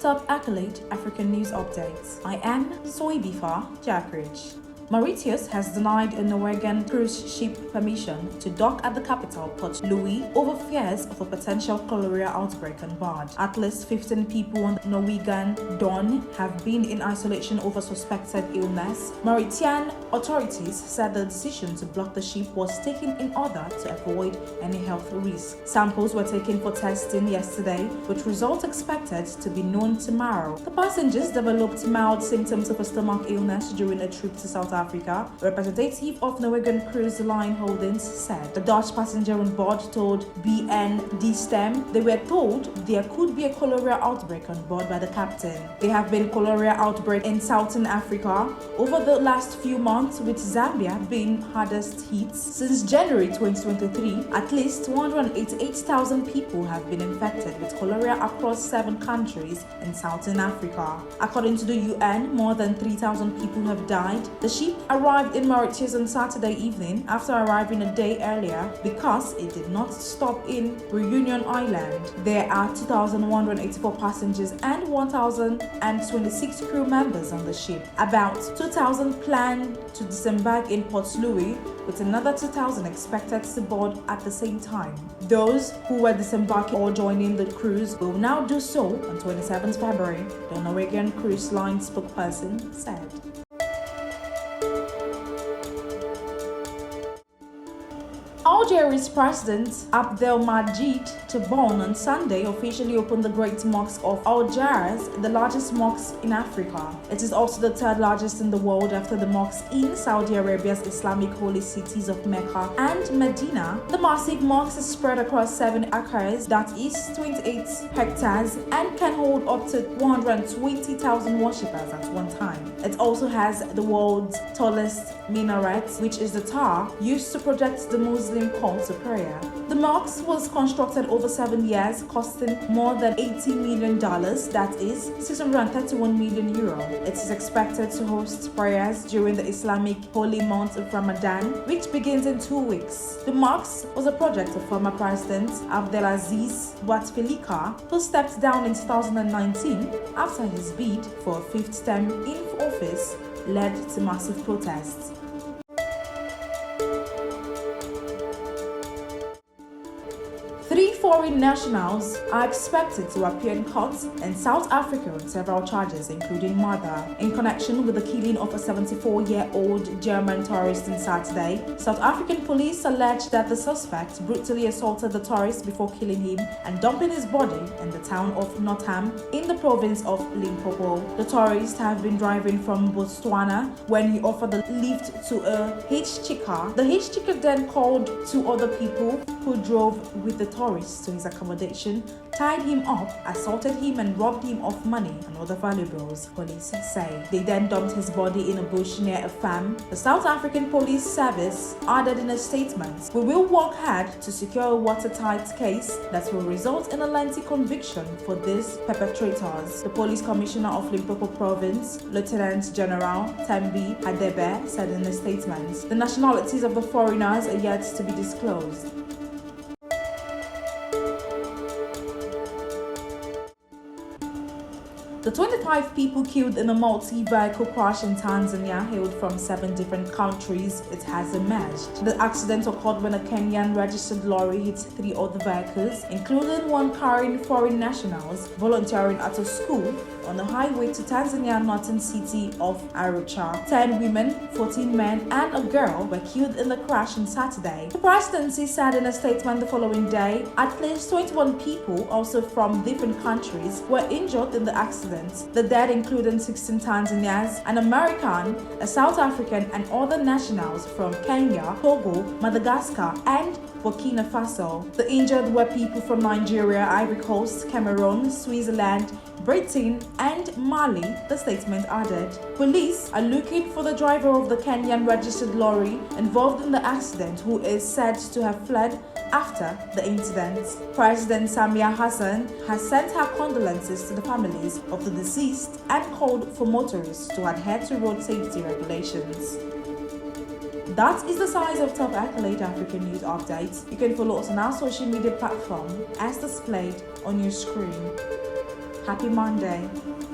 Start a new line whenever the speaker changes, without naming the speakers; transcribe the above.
Top Accolade African News Updates. I am Soibifa Jackridge. Mauritius has denied a Norwegian cruise ship permission to dock at the capital, Port Louis, over fears of a potential cholera outbreak on board. At least 15 people on the Norwegian Dawn have been in isolation over suspected illness. Mauritian authorities said the decision to block the ship was taken in order to avoid any health risk. Samples were taken for testing yesterday, with results expected to be known tomorrow. The passengers developed mild symptoms of a stomach illness during a trip to South Africa. A representative of Norwegian Cruise Line Holdings said the Dutch passenger on board told BND STEM they were told there could be a cholera outbreak on board by the captain. There have been cholera outbreaks in Southern Africa over the last few months, with Zambia being hardest hit. Since January 2023, at least 188,000 people have been infected with cholera across 7 countries in Southern Africa. According to the UN, more than 3,000 people have died. The ship arrived in Mauritius on Saturday evening after arriving a day earlier because it did not stop in Reunion Island. There are 2,184 passengers and 1,026 crew members on the ship. About 2,000 planned to disembark in Port Louis, with another 2,000 expected to board at the same time. Those who were disembarking or joining the cruise will now do so on 27th February, the Norwegian Cruise Line spokesperson said. Algeria's President Abdelmadjid Tebboune on Sunday officially opened the Great Mosque of Algiers, the largest mosque in Africa. It is also the third largest in the world after the mosques in Saudi Arabia's Islamic holy cities of Mecca and Medina. The massive mosque is spread across 7 acres, that is 28 hectares, and can hold up to 120,000 worshippers at one time. It also has the world's tallest minaret, which is the tower used to project the Muslim call to prayer. The mosque was constructed over 7 years, costing more than $80 million, that is 631 million euro. It is expected to host prayers during the Islamic holy month of Ramadan, which begins in 2 weeks. The mosque was a project of former President Abdelaziz Bouteflika, who stepped down in 2019 after his bid for a 5th term in office led to massive protests. 3 foreign nationals are expected to appear in court in South Africa on several charges, including murder, in connection with the killing of a 74-year-old German tourist on Saturday. South African police allege that the suspect brutally assaulted the tourist before killing him and dumping his body in the town of Northam in the province of Limpopo. The tourist had been driving from Botswana when he offered a lift to a hitchhiker. The hitchhiker then called 2 other people who drove with the tourist to his accommodation, tied him up, assaulted him and robbed him of money and other valuables, police say. They then dumped his body in a bush near a farm. The South African Police Service added in a statement, "We will work hard to secure a watertight case that will result in a lengthy conviction for these perpetrators." The Police Commissioner of Limpopo Province, Lieutenant General Tembi Hadebe, said in a statement. The nationalities of the foreigners are yet to be disclosed. The 25 people killed in a multi-vehicle crash in Tanzania hailed from 7 different countries, it has emerged. The accident occurred when a Kenyan registered lorry hit 3 other vehicles, including one carrying foreign nationals volunteering at a school on the highway to Tanzania's northern city of Arusha. 10 women, 14 men, and a girl were killed in the crash on Saturday. The presidency said in a statement the following day, at least 21 people, also from different countries, were injured in the accident. The dead included 16 Tanzanians, an American, a South African, and other nationals from Kenya, Togo, Madagascar, and Burkina Faso. The injured were people from Nigeria, Ivory Coast, Cameroon, Switzerland, Britain, and Mali, the statement added. Police are looking for the driver of the Kenyan registered lorry involved in the accident, who is said to have fled after the incident. President Samia Hassan has sent her condolences to the families of the deceased and called for motorists to adhere to road safety regulations. That is the size of Top Accolade African News Updates. You can follow us on our social media platform as displayed on your screen. Happy Monday.